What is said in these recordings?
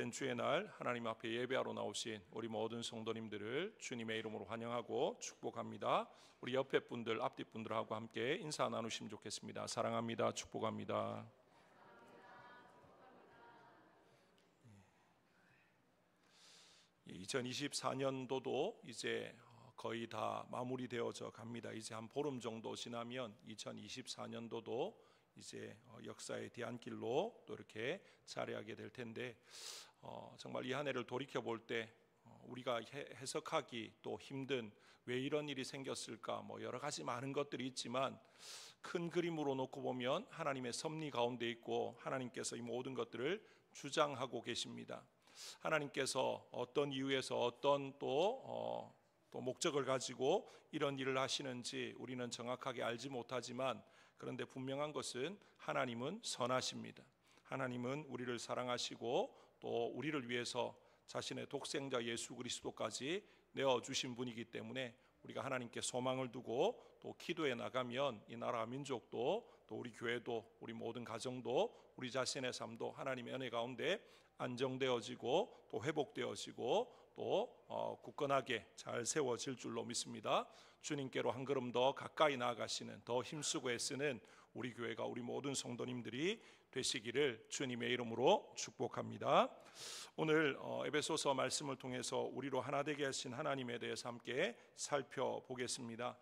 복된 주의 날 하나님 앞에 예배하러 나오신 우리 모든 성도님들을 주님의 이름으로 환영하고 축복합니다. 우리 옆에 분들, 앞뒤 분들하고 함께 인사 나누시면 좋겠습니다. 사랑합니다. 축복합니다. 2024년도도 이제 거의 다 마무리되어져 갑니다. 이제 한 보름 정도 지나면 2024년도도 이제 역사의 뒤안길로 또 이렇게 자리하게 될 텐데 정말 이 한 해를 돌이켜 볼 때 우리가 해석하기 또 힘든 왜 이런 일이 생겼을까 뭐 여러 가지 많은 것들이 있지만 큰 그림으로 놓고 보면 하나님의 섭리 가운데 있고 하나님께서 이 모든 것들을 주장하고 계십니다. 하나님께서 어떤 이유에서 어떤 또 목적을 가지고 이런 일을 하시는지 우리는 정확하게 알지 못하지만 그런데 분명한 것은 하나님은 선하십니다. 하나님은 우리를 사랑하시고 또 우리를 위해서 자신의 독생자 예수 그리스도까지 내어주신 분이기 때문에 우리가 하나님께 소망을 두고 또 기도해 나가면 이 나라 민족도 또 우리 교회도 우리 모든 가정도 우리 자신의 삶도 하나님의 은혜 가운데 안정되어지고 또 회복되어지고 또 굳건하게 잘 세워질 줄로 믿습니다. 주님께로 한 걸음 더 가까이 나아가시는 더 힘쓰고 애쓰는 우리 교회가 우리 모든 성도님들이 되시기를 주님의 이름으로 축복합니다. 오늘 에베소서 말씀을 통해서 우리로 하나 되게 하신 하나님에 대해서 함께 살펴보겠습니다.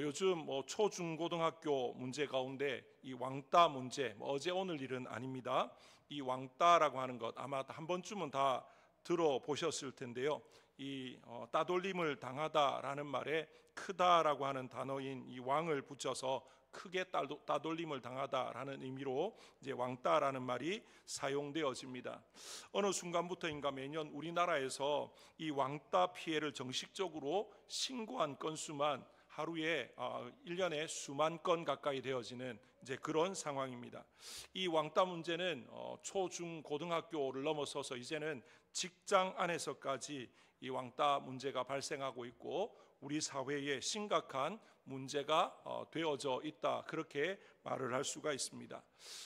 요즘 초중고등학교 문제 가운데 이 왕따 문제 어제 오늘 일은 아닙니다. 이 왕따라고 하는 것 아마 한 번쯤은 다 들어보셨을 텐데요. 이 따돌림을 당하다라는 말에 크다라고 하는 단어인 이 왕을 붙여서 크게 따돌림을 당하다라는 의미로 이제 왕따라는 말이 사용되어집니다. 어느 순간부터인가 매년 우리나라에서 이 왕따 피해를 정식적으로 신고한 건수만 하루에 1년에 수만 건 가까이 되어지는 이제 그런 상황입니다. 이 왕따 문제는 초, 중, 고등학교를 넘어서서 이제는 직장 안에서까지 이 왕따 문제가 발생하고 있고 우리 사회에 심각한 문제가 되어져 있다 그렇게 말을 할 수가 있습니다.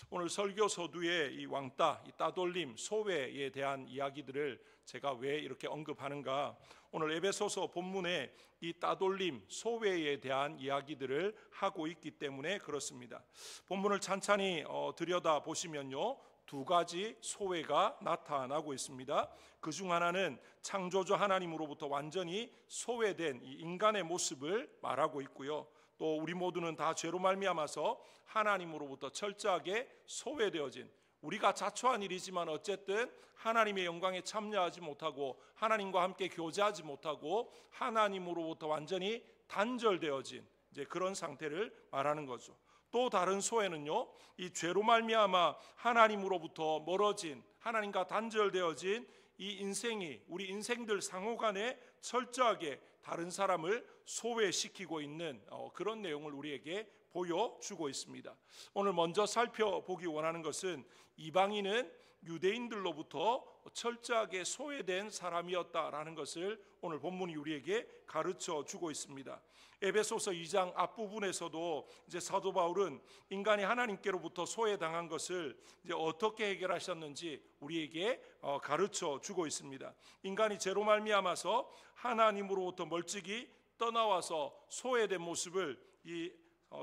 오늘 설교 서두에 이 왕따, 이 따돌림, 소외에 대한 이야기들을 제가 왜 이렇게 언급하는가? 오늘 에베소서 본문에 이 따돌림, 소외에 대한 이야기들을 하고 있기 때문에 그렇습니다. 본문을 찬찬히 들여다 보시면요. 두 가지 소외가 나타나고 있습니다. 그중 하나는 창조주 하나님으로부터 완전히 소외된 이 인간의 모습을 말하고 있고요. 또 우리 모두는 다 죄로 말미암아서 하나님으로부터 철저하게 소외되어진 우리가 자초한 일이지만 어쨌든 하나님의 영광에 참여하지 못하고 하나님과 함께 교제하지 못하고 하나님으로부터 완전히 단절되어진 이제 그런 상태를 말하는 거죠. 또 다른 소외는요, 이 죄로 말미암아 하나님으로부터 멀어진 하나님과 단절되어진 이 인생이 우리 인생들 상호간에 철저하게 다른 사람을 소외시키고 있는 그런 내용을 우리에게 보여주고 있습니다. 오늘 먼저 살펴보기 원하는 것은 이방인은 유대인들로부터 철저하게 소외된 사람이었다라는 것을 오늘 본문이 우리에게 가르쳐 주고 있습니다. 에베소서 2장 앞부분에서도 이제 사도 바울은 인간이 하나님께로부터 소외당한 것을 이제 어떻게 해결하셨는지 우리에게 가르쳐 주고 있습니다. 인간이 죄로 말미암아서 하나님으로부터 멀찍이 떠나와서 소외된 모습을 이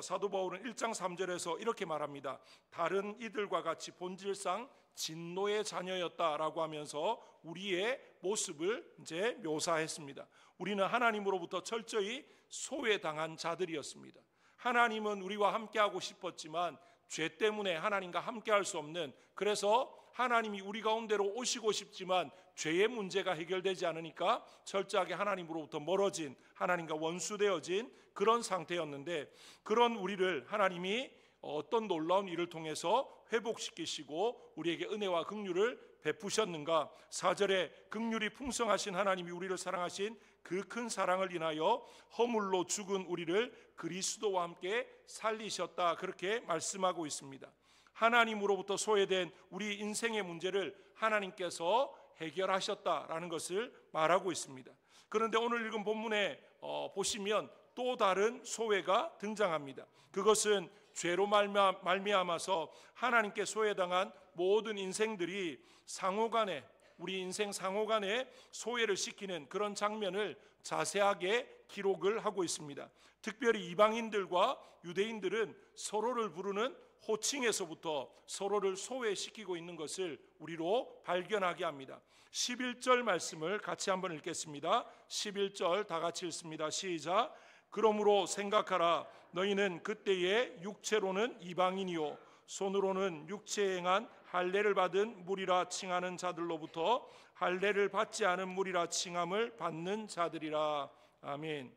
사도 바울은 1장 3절에서 이렇게 말합니다. 다른 이들과 같이 본질상 진노의 자녀였다라고 하면서 우리의 모습을 이제 묘사했습니다. 우리는 하나님으로부터 철저히 소외당한 자들이었습니다. 하나님은 우리와 함께하고 싶었지만 죄 때문에 하나님과 함께할 수 없는, 그래서 하나님이 우리 가운데로 오시고 싶지만 죄의 문제가 해결되지 않으니까 철저하게 하나님으로부터 멀어진, 하나님과 원수되어진 그런 상태였는데, 그런 우리를 하나님이 어떤 놀라운 일을 통해서 회복시키시고 우리에게 은혜와 긍휼을 베푸셨는가? 4절에 긍휼이 풍성하신 하나님이 우리를 사랑하신 그 큰 사랑을 인하여 허물로 죽은 우리를 그리스도와 함께 살리셨다 그렇게 말씀하고 있습니다. 하나님으로부터 소외된 우리 인생의 문제를 하나님께서 해결하셨다라는 것을 말하고 있습니다. 그런데 오늘 읽은 본문에 보시면 또 다른 소외가 등장합니다. 그것은 죄로 말미암아서 하나님께 소외당한 모든 인생들이 상호간에 우리 인생 상호간에 소외를 시키는 그런 장면을 자세하게 기록을 하고 있습니다. 특별히 이방인들과 유대인들은 서로를 부르는 호칭에서부터 서로를 소외시키고 있는 것을 우리로 발견하게 합니다. 11절 말씀을 같이 한번 읽겠습니다. 11절 다 같이 읽습니다. 시작. 그러므로 생각하라. 너희는 그때에 육체로는 이방인이요 손으로는 육체에 행한 할례를 받은 무리라 칭하는 자들로부터 할례를 받지 않은 무리라 칭함을 받는 자들이라. 아멘.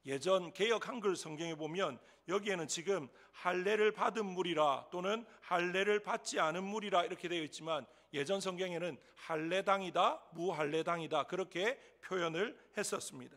예전 개역 한글 성경에 보면 여기에는 지금 할례를 받은 무리라 또는 할례를 받지 않은 무리라 이렇게 되어 있지만 예전 성경에는 할례당이다, 무할례당이다 그렇게 표현을 했었습니다.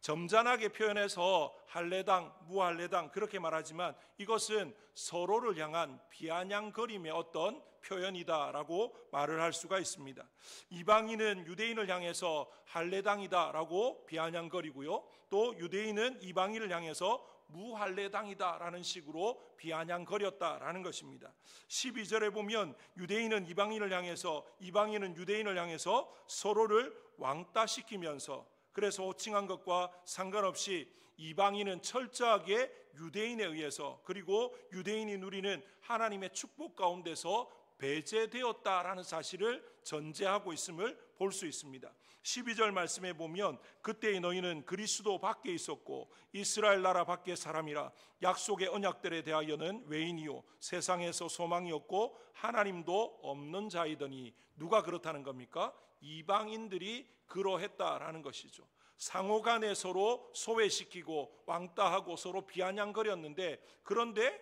점잖하게 표현해서 할례당, 무할례당 그렇게 말하지만 이것은 서로를 향한 비아냥거림의 어떤 표현이다라고 말을 할 수가 있습니다. 이방인은 유대인을 향해서 할례당이다라고 비아냥거리고요, 또 유대인은 이방인을 향해서 무할례당이다라는 식으로 비아냥거렸다라는 것입니다. 12절에 보면 유대인은 이방인을 향해서, 이방인은 유대인을 향해서 서로를 왕따시키면서, 그래서 호칭한 것과 상관없이 이방인은 철저하게 유대인에 의해서, 그리고 유대인이 누리는 하나님의 축복 가운데서 배제되었다라는 사실을 전제하고 있음을 볼 수 있습니다. 12절 말씀에 보면 그때의 너희는 그리스도 밖에 있었고 이스라엘 나라 밖의 사람이라 약속의 언약들에 대하여는 외인이요 세상에서 소망이 없고 하나님도 없는 자이더니. 누가 그렇다는 겁니까? 이방인들이 그러했다라는 것이죠. 상호간에 서로 소외시키고 왕따하고 서로 비아냥거렸는데, 그런데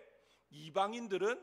이방인들은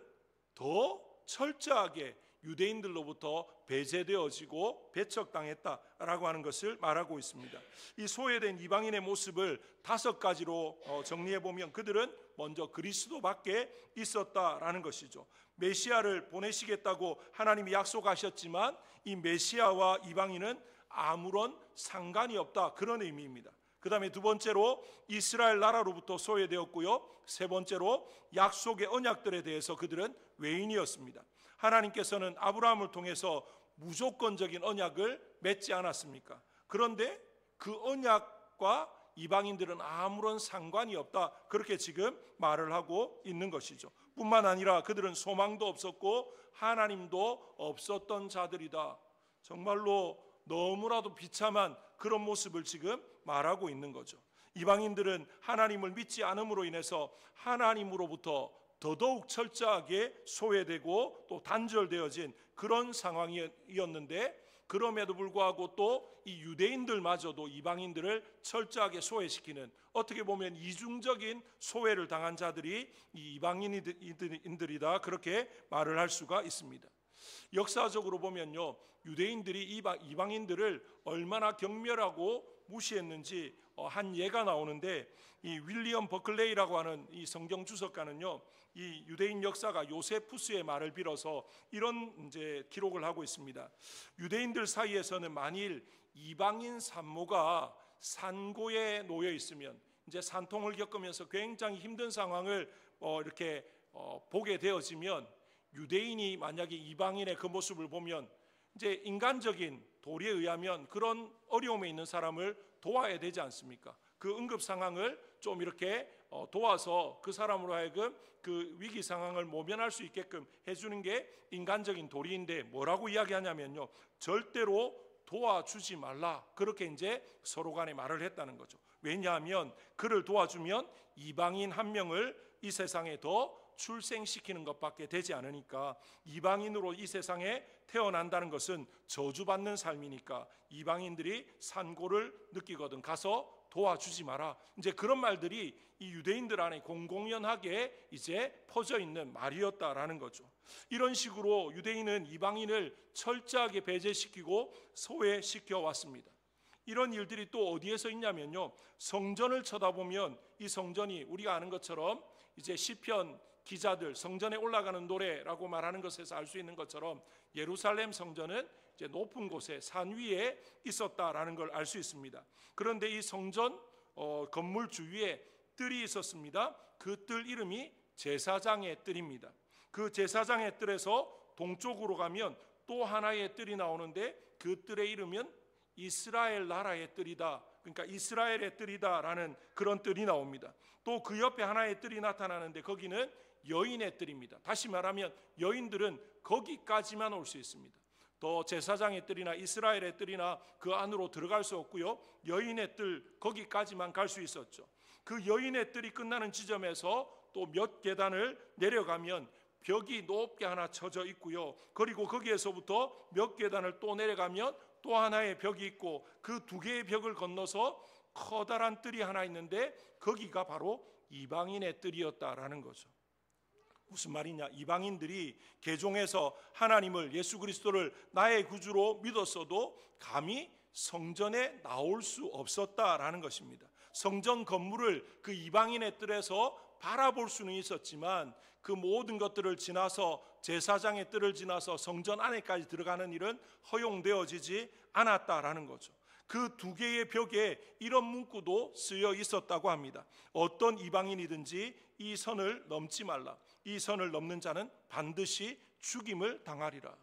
더 철저하게 유대인들로부터 배제되어지고 배척당했다라고 하는 것을 말하고 있습니다. 이 소외된 이방인의 모습을 5가지로 정리해 보면 그들은 먼저 그리스도 밖에 있었다라는 것이죠. 메시아를 보내시겠다고 하나님이 약속하셨지만 이 메시아와 이방인은 아무런 상관이 없다, 그런 의미입니다. 그 다음에 2번째로 이스라엘 나라로부터 소외되었고요, 3번째로 약속의 언약들에 대해서 그들은 외인이었습니다. 하나님께서는 아브라함을 통해서 무조건적인 언약을 맺지 않았습니까? 그런데 그 언약과 이방인들은 아무런 상관이 없다, 그렇게 지금 말을 하고 있는 것이죠. 뿐만 아니라 그들은 소망도 없었고 하나님도 없었던 자들이다. 정말로 너무나도 비참한 그런 모습을 지금 말하고 있는 거죠. 이방인들은 하나님을 믿지 않음으로 인해서 하나님으로부터 더더욱 철저하게 소외되고 또 단절되어진 그런 상황이었는데, 그럼에도 불구하고 또 이 유대인들마저도 이방인들을 철저하게 소외시키는, 어떻게 보면 이중적인 소외를 당한 자들이 이 이방인들이다, 그렇게 말을 할 수가 있습니다. 역사적으로 보면요, 유대인들이 이방인들을 얼마나 경멸하고 무시했는지 한 예가 나오는데, 이 윌리엄 버클레이라고 하는 이 성경 주석가는요, 이 유대인 역사가 요세푸스의 말을 빌어서 이런 이제 기록을 하고 있습니다. 유대인들 사이에서는 만일 이방인 산모가 산고에 놓여 있으면, 이제 산통을 겪으면서 굉장히 힘든 상황을 이렇게 보게 되어지면, 유대인이 만약에 이방인의 그 모습을 보면 이제 인간적인 도리에 의하면 그런 어려움에 있는 사람을 도와야 되지 않습니까? 그 응급 상황을 좀 이렇게 도와서 그 사람으로 하여금 그 위기 상황을 모면할 수 있게끔 해주는 게 인간적인 도리인데, 뭐라고 이야기하냐면요, 절대로 도와주지 말라, 그렇게 이제 서로 간에 말을 했다는 거죠. 왜냐하면 그를 도와주면 이방인 한 명을 이 세상에 더 출생시키는 것밖에 되지 않으니까, 이방인으로 이 세상에 태어난다는 것은 저주받는 삶이니까 이방인들이 산고를 느끼거든 가서 도와주지 마라. 이제 그런 말들이 이 유대인들 안에 공공연하게 이제 퍼져 있는 말이었다라는 거죠. 이런 식으로 유대인은 이방인을 철저하게 배제시키고 소외시켜 왔습니다. 이런 일들이 또 어디에서 있냐면요, 성전을 쳐다보면 이 성전이 우리가 아는 것처럼 이제 시편 기자들 성전에 올라가는 노래라고 말하는 것에서 알 수 있는 것처럼 예루살렘 성전은 이제 높은 곳에 산 위에 있었다라는 걸 알 수 있습니다. 그런데 이 성전 건물 주위에 뜰이 있었습니다. 그 뜰 이름이 제사장의 뜰입니다. 그 제사장의 뜰에서 동쪽으로 가면 또 하나의 뜰이 나오는데 그 뜰의 이름은 이스라엘 나라의 뜰이다. 그러니까 이스라엘의 뜰이다라는 그런 뜰이 나옵니다. 또 그 옆에 하나의 뜰이 나타나는데 거기는 여인의 뜰입니다. 다시 말하면 여인들은 거기까지만 올 수 있습니다. 더 제사장의 뜰이나 이스라엘의 뜰이나 그 안으로 들어갈 수 없고요. 여인의 뜰 거기까지만 갈 수 있었죠. 그 여인의 뜰이 끝나는 지점에서 또 몇 계단을 내려가면 벽이 높게 하나 쳐져 있고요. 그리고 거기에서부터 몇 계단을 또 내려가면 또 하나의 벽이 있고 그 두 개의 벽을 건너서 커다란 뜰이 하나 있는데 거기가 바로 이방인의 뜰이었다라는 거죠. 무슨 말이냐? 이방인들이 개종해서 하나님을, 예수 그리스도를 나의 구주로 믿었어도 감히 성전에 나올 수 없었다라는 것입니다. 성전 건물을 그 이방인의 뜰에서 바라볼 수는 있었지만 그 모든 것들을 지나서 제사장의 뜰을 지나서 성전 안에까지 들어가는 일은 허용되어지지 않았다라는 거죠. 그 두 개의 벽에 이런 문구도 쓰여 있었다고 합니다. 어떤 이방인이든지 이 선을 넘지 말라. 이 선을 넘는 자는 반드시 죽임을 당하리라.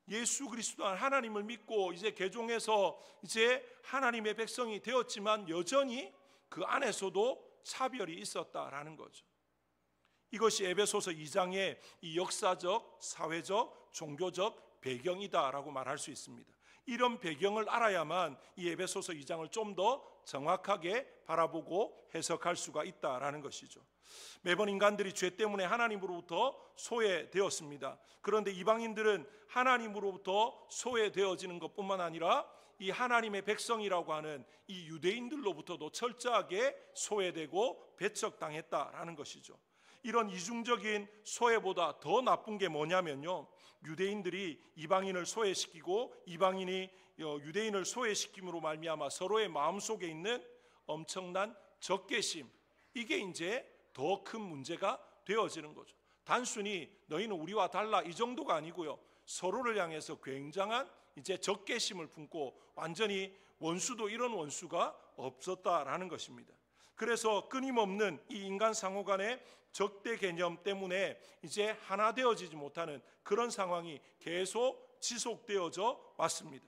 예수 그리스도 하나님을 믿고 이제 개종해서 이제 하나님의 백성이 되었지만 여전히 그 안에서도 차별이 있었다라는 거죠. 이것이 에베소서 2장의 이 역사적, 사회적, 종교적 배경이다라고 말할 수 있습니다. 이런 배경을 알아야만 이 에베소서 2장을 좀 더 정확하게 바라보고 해석할 수가 있다라는 것이죠. 매번 인간들이 죄 때문에 하나님으로부터 소외되었습니다. 그런데 이방인들은 하나님으로부터 소외되어지는 것뿐만 아니라 이 하나님의 백성이라고 하는 이 유대인들로부터도 철저하게 소외되고 배척당했다라는 것이죠. 이런 이중적인 소외보다 더 나쁜 게 뭐냐면요, 유대인들이 이방인을 소외시키고 이방인이 유대인을 소외시킴으로 말미암아 서로의 마음속에 있는 엄청난 적개심, 이게 이제 더 큰 문제가 되어지는 거죠. 단순히 너희는 우리와 달라 이 정도가 아니고요, 서로를 향해서 굉장한 이제 적개심을 품고 완전히 원수도 이런 원수가 없었다라는 것입니다. 그래서 끊임없는 이 인간 상호 간의 적대 개념 때문에 이제 하나 되어지지 못하는 그런 상황이 계속 지속되어져 왔습니다.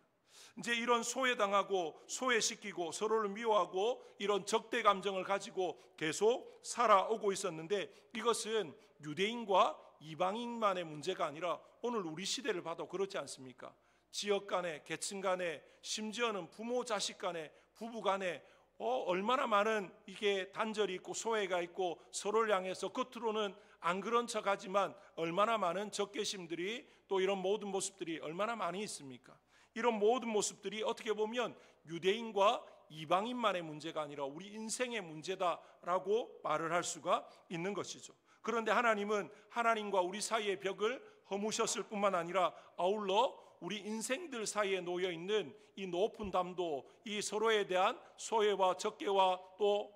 이제 이런 소외당하고 소외시키고 서로를 미워하고 이런 적대 감정을 가지고 계속 살아오고 있었는데 이것은 유대인과 이방인만의 문제가 아니라 오늘 우리 시대를 봐도 그렇지 않습니까? 지역 간에, 계층 간에, 심지어는 부모 자식 간에, 부부 간에 얼마나 많은 이게 단절이 있고 소외가 있고 서로를 향해서 겉으로는 안 그런 척하지만 얼마나 많은 적개심들이 또 이런 모든 모습들이 얼마나 많이 있습니까? 이런 모든 모습들이 어떻게 보면 유대인과 이방인만의 문제가 아니라 우리 인생의 문제다라고 말을 할 수가 있는 것이죠. 그런데 하나님은 하나님과 우리 사이의 벽을 허무셨을 뿐만 아니라 아울러 우리 인생들 사이에 놓여 있는 이 높은 담도, 이 서로에 대한 소외와 적개와 또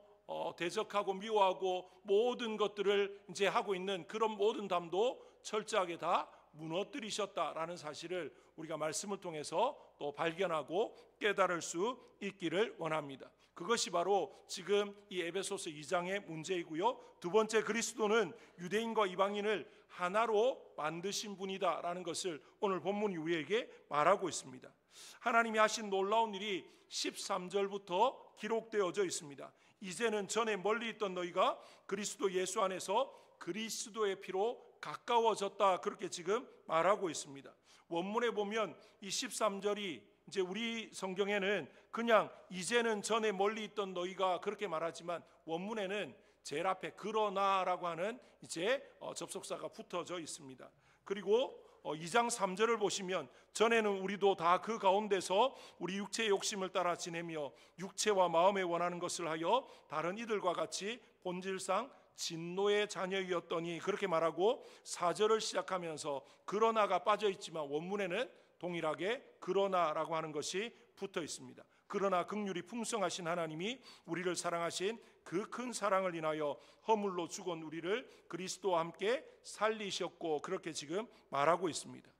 대적하고 미워하고 모든 것들을 이제 하고 있는 그런 모든 담도 철저하게 다 무너뜨리셨다라는 사실을 우리가 말씀을 통해서 또 발견하고 깨달을 수 있기를 원합니다. 그것이 바로 지금 이 에베소서 2장의 문제이고요. 두 번째, 그리스도는 유대인과 이방인을 하나로 만드신 분이다라는 것을 오늘 본문이 우리에게 말하고 있습니다. 하나님이 하신 놀라운 일이 13절부터 기록되어져 있습니다. 이제는 전에 멀리 있던 너희가 그리스도 예수 안에서 그리스도의 피로 가까워졌다, 그렇게 지금 말하고 있습니다. 원문에 보면 이 13절이 이제 우리 성경에는 그냥 이제는 전에 멀리 있던 너희가 그렇게 말하지만 원문에는 제일 앞에 그러나라고 하는 이제 접속사가 붙어져 있습니다. 그리고 2장 3절을 보시면 전에는 우리도 다 그 가운데서 우리 육체의 욕심을 따라 지내며 육체와 마음에 원하는 것을 하여 다른 이들과 같이 본질상 진노의 자녀이었더니, 그렇게 말하고 4절을 시작하면서 그러나가 빠져 있지만 원문에는 동일하게 그러나라고 하는 것이 붙어 있습니다. 그러나 긍휼이 풍성하신 하나님이 우리를 사랑하신 그 큰 사랑을 인하여 허물로 죽은 우리를 그리스도와 함께 살리셨고, 그렇게 지금 말하고 있습니다.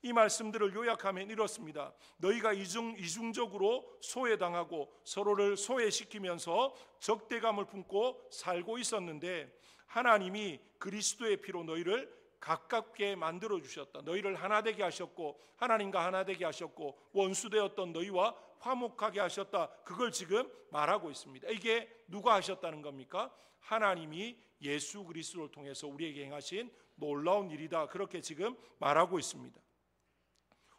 이 말씀들을 요약하면 이렇습니다. 너희가 이중적으로 소외당하고 서로를 소외시키면서 적대감을 품고 살고 있었는데 하나님이 그리스도의 피로 너희를 가깝게 만들어 주셨다. 너희를 하나 되게 하셨고 하나님과 하나 되게 하셨고 원수되었던 너희와 화목하게 하셨다. 그걸 지금 말하고 있습니다. 이게 누가 하셨다는 겁니까? 하나님이 예수 그리스도를 통해서 우리에게 행하신 놀라운 일이다. 그렇게 지금 말하고 있습니다.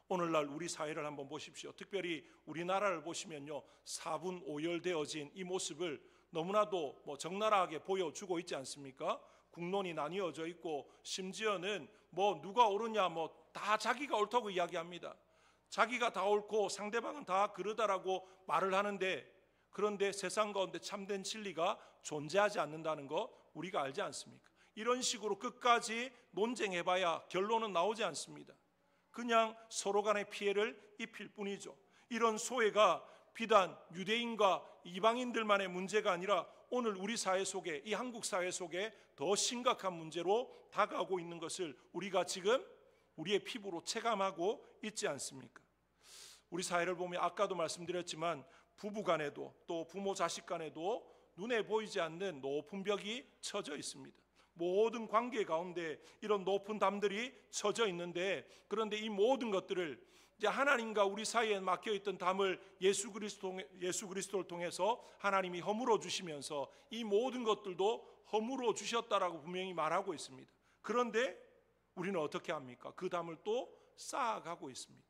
오늘날 우리 사회를 한번 보십시오. 특별히 우리나라를 보시면요, 4분 오열되어진 이 모습을 너무나도 적나라하게 보여주고 있지 않습니까? 국론이 나뉘어져 있고 심지어는 누가 옳으냐 다 자기가 옳다고 이야기합니다. 자기가 다 옳고 상대방은 다 그러다라고 말을 하는데, 그런데 세상 가운데 참된 진리가 존재하지 않는다는 거 우리가 알지 않습니까? 이런 식으로 끝까지 논쟁해봐야 결론은 나오지 않습니다. 그냥 서로 간의 피해를 입힐 뿐이죠. 이런 소외가 비단 유대인과 이방인들만의 문제가 아니라 오늘 우리 사회 속에, 이 한국 사회 속에 더 심각한 문제로 다가오고 있는 것을 우리가 지금 우리의 피부로 체감하고 있지 않습니까? 우리 사회를 보면 아까도 말씀드렸지만 부부 간에도 또 부모 자식 간에도 눈에 보이지 않는 높은 벽이 쳐져 있습니다. 모든 관계 가운데 이런 높은 담들이 쳐져 있는데, 그런데 이 모든 것들을 이제 하나님과 우리 사이에 막혀있던 담을 예수 그리스도를 통해서 하나님이 허물어 주시면서 이 모든 것들도 허물어 주셨다라고 분명히 말하고 있습니다. 그런데 우리는 어떻게 합니까? 그 담을 또 쌓아가고 있습니다.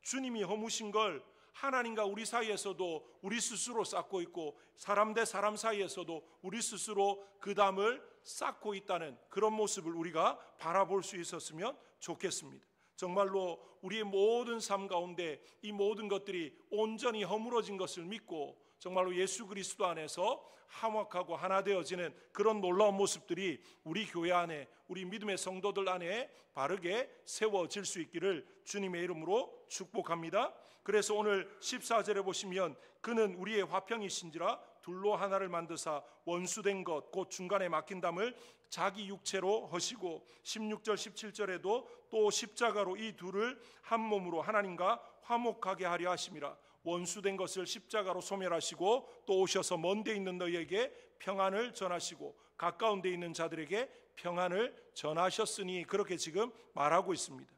주님이 허무신 걸 하나님과 우리 사이에서도 우리 스스로 쌓고 있고, 사람 대 사람 사이에서도 우리 스스로 그 담을 쌓고 있다는 그런 모습을 우리가 바라볼 수 있었으면 좋겠습니다. 정말로 우리의 모든 삶 가운데 이 모든 것들이 온전히 허물어진 것을 믿고 정말로 예수 그리스도 안에서 화목하고 하나 되어지는 그런 놀라운 모습들이 우리 교회 안에, 우리 믿음의 성도들 안에 바르게 세워질 수 있기를 주님의 이름으로 축복합니다. 그래서 오늘 14절에 보시면 그는 우리의 화평이신지라 둘로 하나를 만드사 원수된 것 곧 중간에 막힌 담을 자기 육체로 하시고, 16절 17절에도 또 십자가로 이 둘을 한 몸으로 하나님과 화목하게 하려 하심이라. 원수된 것을 십자가로 소멸하시고 또 오셔서 먼 데 있는 너희에게 평안을 전하시고 가까운 데 있는 자들에게 평안을 전하셨으니, 그렇게 지금 말하고 있습니다.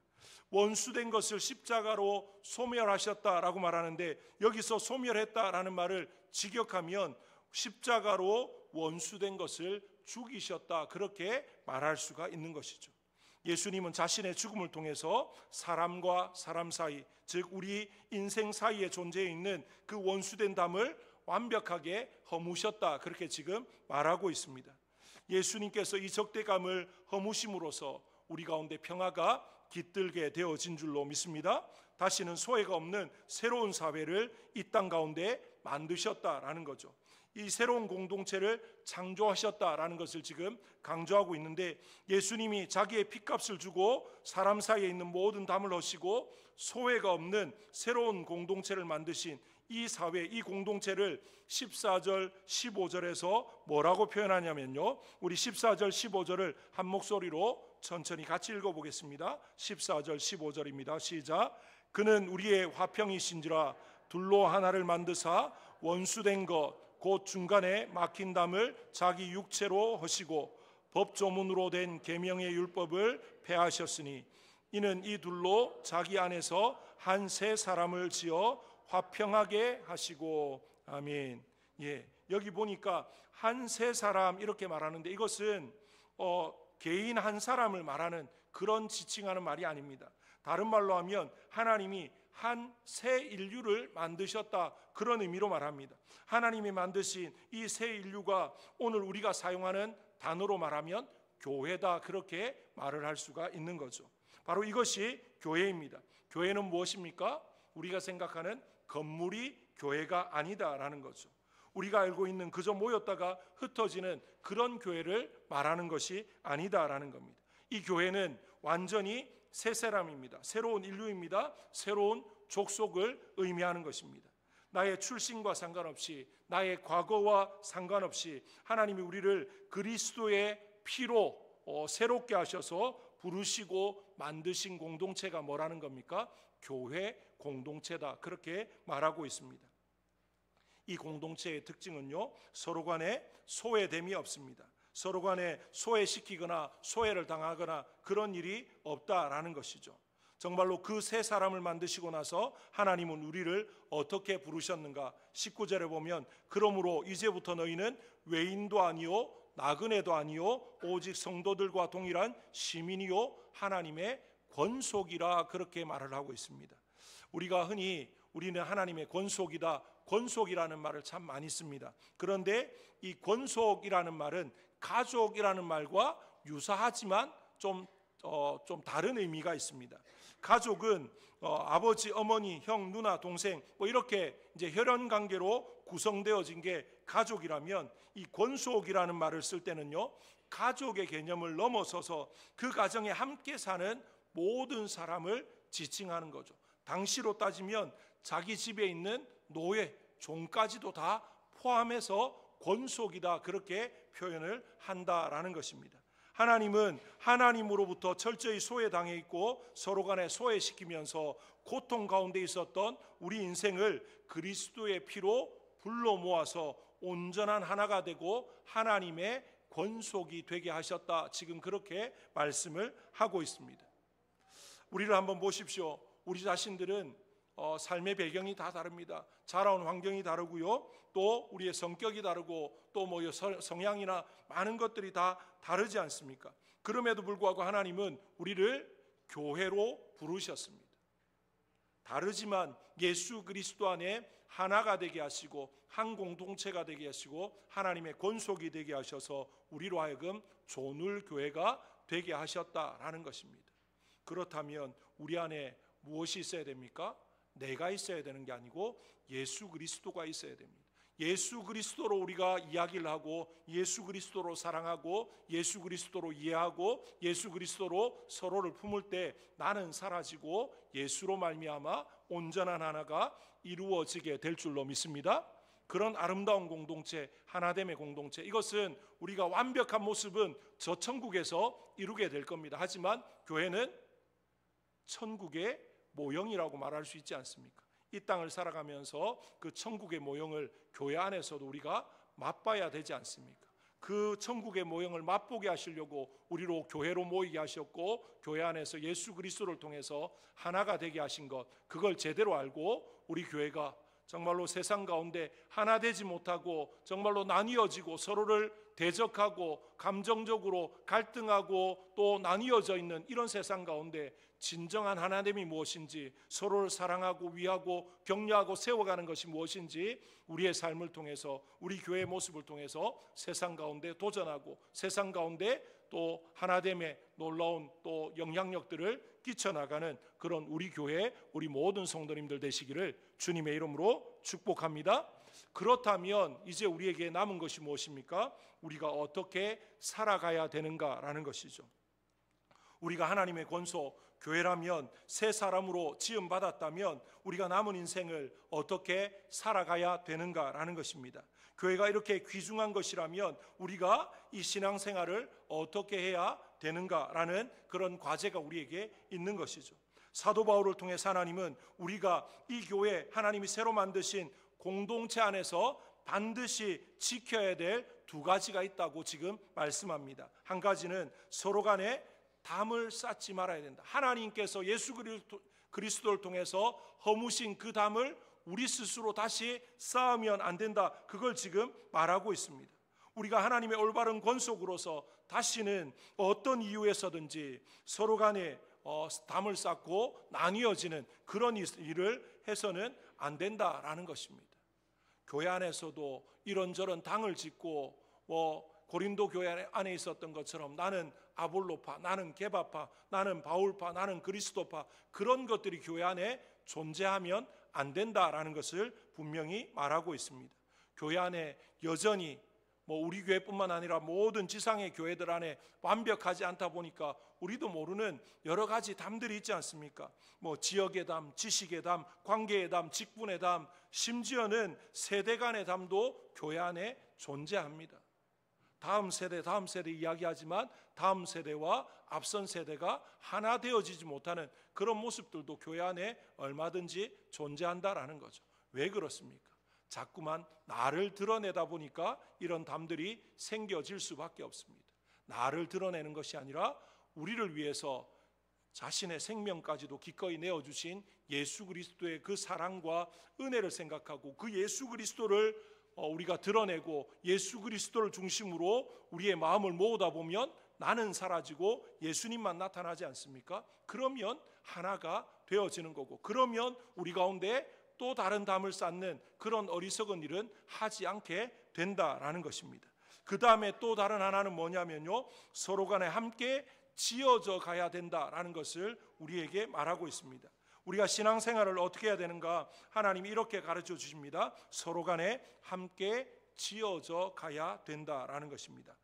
원수된 것을 십자가로 소멸하셨다라고 말하는데, 여기서 소멸했다라는 말을 직역하면 십자가로 원수된 것을 죽이셨다, 그렇게 말할 수가 있는 것이죠. 예수님은 자신의 죽음을 통해서 사람과 사람 사이, 즉 우리 인생 사이에 존재해 있는 그 원수된 담을 완벽하게 허무셨다, 그렇게 지금 말하고 있습니다. 예수님께서 이 적대감을 허무심으로써 우리 가운데 평화가 깃들게 되어진 줄로 믿습니다. 다시는 소외가 없는 새로운 사회를 이 땅 가운데 만드셨다라는 거죠. 이 새로운 공동체를 창조하셨다라는 것을 지금 강조하고 있는데, 예수님이 자기의 핏값을 주고 사람 사이에 있는 모든 담을 허시고 소외가 없는 새로운 공동체를 만드신 이 사회, 이 공동체를 14절 15절에서 뭐라고 표현하냐면요, 우리 14절 15절을 한 목소리로 천천히 같이 읽어보겠습니다. 14절 15절입니다. 시작. 그는 우리의 화평이신지라 둘로 하나를 만드사 원수된 것 곧 중간에 막힌 담을 자기 육체로 하시고 법조문으로 된 계명의 율법을 폐하셨으니, 이는 이 둘로 자기 안에서 한 새 사람을 지어 화평하게 하시고. 아멘. 여기 보니까 한 새 사람 이렇게 말하는데, 이것은 개인 한 사람을 말하는 그런 지칭하는 말이 아닙니다. 다른 말로 하면 하나님이 한 새 인류를 만드셨다, 그런 의미로 말합니다. 하나님이 만드신 이 새 인류가 오늘 우리가 사용하는 단어로 말하면 교회다, 그렇게 말을 할 수가 있는 거죠. 바로 이것이 교회입니다. 교회는 무엇입니까? 우리가 생각하는 건물이 교회가 아니다라는 거죠. 우리가 알고 있는 그저 모였다가 흩어지는 그런 교회를 말하는 것이 아니다라는 겁니다. 이 교회는 완전히 새 사람입니다. 새로운 인류입니다. 새로운 족속을 의미하는 것입니다. 나의 출신과 상관없이, 나의 과거와 상관없이 하나님이 우리를 그리스도의 피로 새롭게 하셔서 부르시고 만드신 공동체가 뭐라는 겁니까? 교회 공동체다, 그렇게 말하고 있습니다. 이 공동체의 특징은요, 서로 간에 소외됨이 없습니다. 서로 간에 소외시키거나 소외를 당하거나 그런 일이 없다라는 것이죠. 정말로 그 세 사람을 만드시고 나서 하나님은 우리를 어떻게 부르셨는가? 19절에 보면 그러므로 이제부터 너희는 외인도 아니요 나그네도 아니요 오직 성도들과 동일한 시민이요 하나님의 권속이라 그렇게 말을 하고 있습니다. 우리가 흔히 우리는 하나님의 권속이다, 권속이라는 말을 참 많이 씁니다. 그런데 이 권속이라는 말은 가족이라는 말과 유사하지만 좀 다른 의미가 있습니다. 가족은 아버지, 어머니, 형, 누나, 동생 뭐 이렇게 이제 혈연 관계로 구성되어진 게 가족이라면, 이 권속이라는 말을 쓸 때는요, 가족의 개념을 넘어서서 그 가정에 함께 사는 모든 사람을 지칭하는 거죠. 당시로 따지면 자기 집에 있는 노예, 종까지도 다 포함해서 권속이다 그렇게 표현을 한다라는 것입니다. 하나님은 하나님으로부터 철저히 소외당해 있고 서로 간에 소외시키면서 고통 가운데 있었던 우리 인생을 그리스도의 피로 불러 모아서 온전한 하나가 되고 하나님의 권속이 되게 하셨다, 지금 그렇게 말씀을 하고 있습니다. 우리를 한번 보십시오. 우리 자신들은 삶의 배경이 다 다릅니다. 자라온 환경이 다르고요, 또 우리의 성격이 다르고 또 뭐 성향이나 많은 것들이 다 다르지 않습니까? 그럼에도 불구하고 하나님은 우리를 교회로 부르셨습니다. 다르지만 예수 그리스도 안에 하나가 되게 하시고 한 공동체가 되게 하시고 하나님의 권속이 되게 하셔서 우리로 하여금 조눌 교회가 되게 하셨다라는 것입니다. 그렇다면 우리 안에 무엇이 있어야 됩니까? 내가 있어야 되는 게 아니고 예수 그리스도가 있어야 됩니다. 예수 그리스도로 우리가 이야기를 하고 예수 그리스도로 사랑하고 예수 그리스도로 이해하고 예수 그리스도로 서로를 품을 때 나는 사라지고 예수로 말미암아 온전한 하나가 이루어지게 될 줄로 믿습니다. 그런 아름다운 공동체, 하나됨의 공동체, 이것은 우리가 완벽한 모습은 저 천국에서 이루게 될 겁니다. 하지만 교회는 천국의 모형이라고 말할 수 있지 않습니까? 이 땅을 살아가면서 그 천국의 모형을 교회 안에서도 우리가 맛봐야 되지 않습니까? 그 천국의 모형을 맛보게 하시려고 우리로 교회로 모이게 하셨고 교회 안에서 예수 그리스도를 통해서 하나가 되게 하신 것, 그걸 제대로 알고 우리 교회가 정말로 세상 가운데 하나 되지 못하고 정말로 나뉘어지고 서로를 대적하고 감정적으로 갈등하고 또 나뉘어져 있는 이런 세상 가운데 진정한 하나됨이 무엇인지, 서로를 사랑하고 위하고 격려하고 세워가는 것이 무엇인지 우리의 삶을 통해서, 우리 교회의 모습을 통해서 세상 가운데 도전하고 세상 가운데 또 하나됨의 놀라운 또 영향력들을 끼쳐나가는 그런 우리 교회, 우리 모든 성도님들 되시기를 주님의 이름으로 축복합니다. 그렇다면 이제 우리에게 남은 것이 무엇입니까? 우리가 어떻게 살아가야 되는가라는 것이죠. 우리가 하나님의 권속, 교회라면 새 사람으로 지음받았다면 우리가 남은 인생을 어떻게 살아가야 되는가라는 것입니다. 교회가 이렇게 귀중한 것이라면 우리가 이 신앙생활을 어떻게 해야 되는가라는 그런 과제가 우리에게 있는 것이죠. 사도 바울을 통해서 하나님은 우리가 이 교회, 하나님이 새로 만드신 공동체 안에서 반드시 지켜야 될 두 가지가 있다고 지금 말씀합니다. 한 가지는 서로 간에 담을 쌓지 말아야 된다. 하나님께서 예수 그리스도를 통해서 허무신 그 담을 우리 스스로 다시 쌓으면 안 된다. 그걸 지금 말하고 있습니다. 우리가 하나님의 올바른 권속으로서 다시는 어떤 이유에서든지 서로 간에 담을 쌓고 나뉘어지는 그런 일을 해서는 안 된다라는 것입니다. 교회 안에서도 이런저런 당을 짓고 고린도 교회 안에 있었던 것처럼 나는 아볼로파, 나는 게바파, 나는 바울파, 나는 그리스도파, 그런 것들이 교회 안에 존재하면 안 된다라는 것을 분명히 말하고 있습니다. 교회 안에 여전히 우리 교회뿐만 아니라 모든 지상의 교회들 안에 완벽하지 않다 보니까 우리도 모르는 여러 가지 담들이 있지 않습니까? 지역의 담, 지식의 담, 관계의 담, 직분의 담, 심지어는 세대 간의 담도 교회 안에 존재합니다. 다음 세대 이야기하지만 다음 세대와 앞선 세대가 하나 되어지지 못하는 그런 모습들도 교회 안에 얼마든지 존재한다라는 거죠. 왜 그렇습니까? 자꾸만 나를 드러내다 보니까 이런 담들이 생겨질 수밖에 없습니다. 나를 드러내는 것이 아니라 우리를 위해서 자신의 생명까지도 기꺼이 내어주신 예수 그리스도의 그 사랑과 은혜를 생각하고 그 예수 그리스도를 우리가 드러내고 예수 그리스도를 중심으로 우리의 마음을 모으다 보면 나는 사라지고 예수님만 나타나지 않습니까? 그러면 하나가 되어지는 거고, 그러면 우리 가운데 또 다른 담을 쌓는 그런 어리석은 일은 하지 않게 된다라는 것입니다. 그 다음에 또 다른 하나는 뭐냐면요, 서로 간에 함께 지어져 가야 된다라는 것을 우리에게 말하고 있습니다. 우리가 신앙생활을 어떻게 해야 되는가? 하나님이 이렇게 가르쳐 주십니다. 서로 간에 함께 지어져 가야 된다라는 것입니다.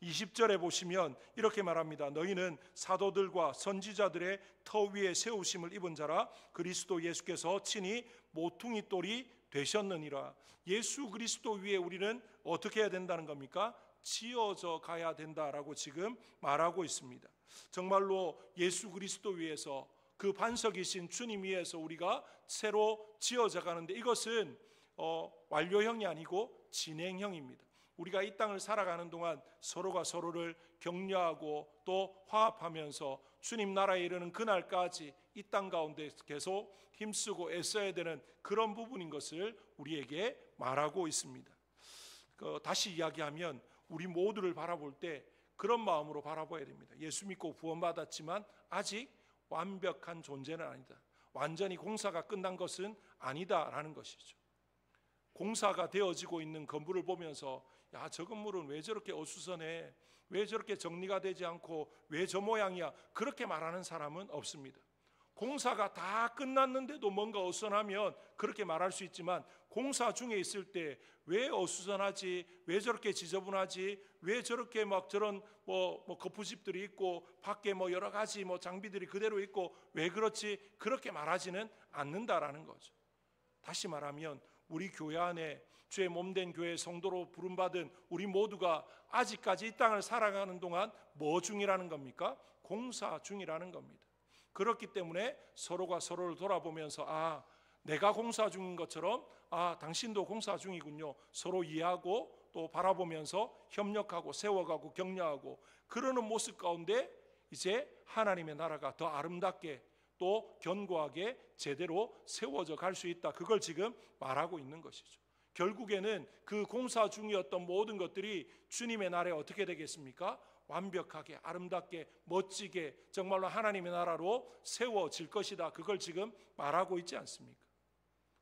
20절에 보시면 이렇게 말합니다. 너희는 사도들과 선지자들의 터 위에 세우심을 입은 자라. 그리스도 예수께서 친히 모퉁이 돌이 되셨느니라. 예수 그리스도 위에 우리는 어떻게 해야 된다는 겁니까? 지어져 가야 된다라고 지금 말하고 있습니다. 정말로 예수 그리스도 위에서, 그 반석이신 주님 위에서 우리가 새로 지어져 가는데, 이것은 완료형이 아니고 진행형입니다. 우리가 이 땅을 살아가는 동안 서로가 서로를 격려하고 또 화합하면서 주님 나라에 이르는 그날까지 이 땅 가운데 계속 힘쓰고 애써야 되는 그런 부분인 것을 우리에게 말하고 있습니다. 다시 이야기하면 우리 모두를 바라볼 때 그런 마음으로 바라봐야 됩니다. 예수 믿고 구원받았지만 아직 완벽한 존재는 아니다. 완전히 공사가 끝난 것은 아니다라는 것이죠. 공사가 되어지고 있는 건물을 보면서 야, 저 건물은 왜 저렇게 어수선해? 왜 저렇게 정리가 되지 않고 왜 저 모양이야? 그렇게 말하는 사람은 없습니다. 공사가 다 끝났는데도 뭔가 어수선하면 그렇게 말할 수 있지만, 공사 중에 있을 때 왜 어수선하지? 왜 저렇게 지저분하지? 왜 저렇게 막 저런 거푸집들이 있고 밖에 여러 가지 장비들이 그대로 있고 왜 그렇지? 그렇게 말하지는 않는다라는 거죠. 다시 말하면 우리 교회 안에 주의 몸된 교회 성도로 부름받은 우리 모두가 아직까지 이 땅을 살아가는 동안 뭐 중이라는 겁니까? 공사 중이라는 겁니다. 그렇기 때문에 서로가 서로를 돌아보면서 내가 공사 중인 것처럼 당신도 공사 중이군요. 서로 이해하고 또 바라보면서 협력하고 세워가고 격려하고 그러는 모습 가운데 이제 하나님의 나라가 더 아름답게 또 견고하게 제대로 세워져 갈 수 있다. 그걸 지금 말하고 있는 것이죠. 결국에는 그 공사 중이었던 모든 것들이 주님의 날에 어떻게 되겠습니까? 완벽하게 아름답게 멋지게 정말로 하나님의 나라로 세워질 것이다. 그걸 지금 말하고 있지 않습니까?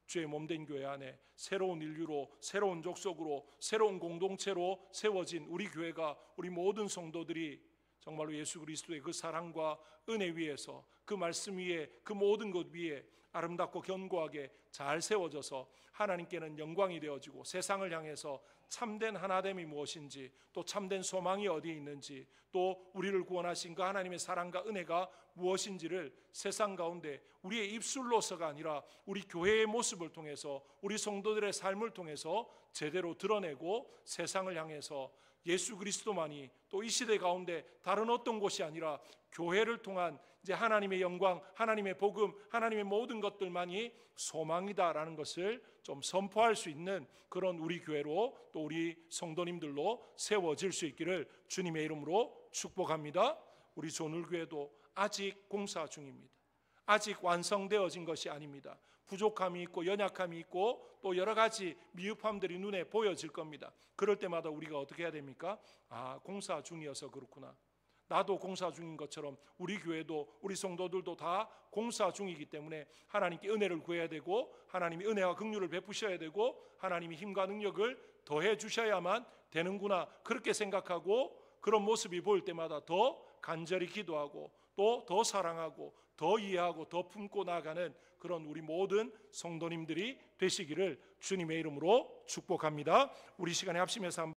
주의 몸된 교회 안에 새로운 인류로, 새로운 족속으로, 새로운 공동체로 세워진 우리 교회가, 우리 모든 성도들이 정말로 예수 그리스도의 그 사랑과 은혜 위에서, 그 말씀 위에, 그 모든 것 위에 아름답고 견고하게 잘 세워져서 하나님께는 영광이 되어지고 세상을 향해서 참된 하나됨이 무엇인지, 또 참된 소망이 어디에 있는지, 또 우리를 구원하신 그 하나님의 사랑과 은혜가 무엇인지를 세상 가운데 우리의 입술로서가 아니라 우리 교회의 모습을 통해서, 우리 성도들의 삶을 통해서 제대로 드러내고 세상을 향해서 예수 그리스도만이 또 이 시대 가운데 다른 어떤 곳이 아니라 교회를 통한 이제 하나님의 영광, 하나님의 복음, 하나님의 모든 것들만이 소망이다라는 것을 좀 선포할 수 있는 그런 우리 교회로, 또 우리 성도님들로 세워질 수 있기를 주님의 이름으로 축복합니다. 우리 조눌교회도 아직 공사 중입니다. 아직 완성되어진 것이 아닙니다. 부족함이 있고 연약함이 있고 또 여러 가지 미흡함들이 눈에 보여질 겁니다. 그럴 때마다 우리가 어떻게 해야 됩니까? 공사 중이어서 그렇구나. 나도 공사 중인 것처럼 우리 교회도, 우리 성도들도 다 공사 중이기 때문에 하나님께 은혜를 구해야 되고, 하나님이 은혜와 긍휼을 베푸셔야 되고, 하나님이 힘과 능력을 더해 주셔야만 되는구나. 그렇게 생각하고 그런 모습이 보일 때마다 더 간절히 기도하고 또 더 사랑하고 더 이해하고 더 품고 나아가는 그런 우리 모든 성도님들이 되시기를 주님의 이름으로 축복합니다. 우리 시간에 합심해서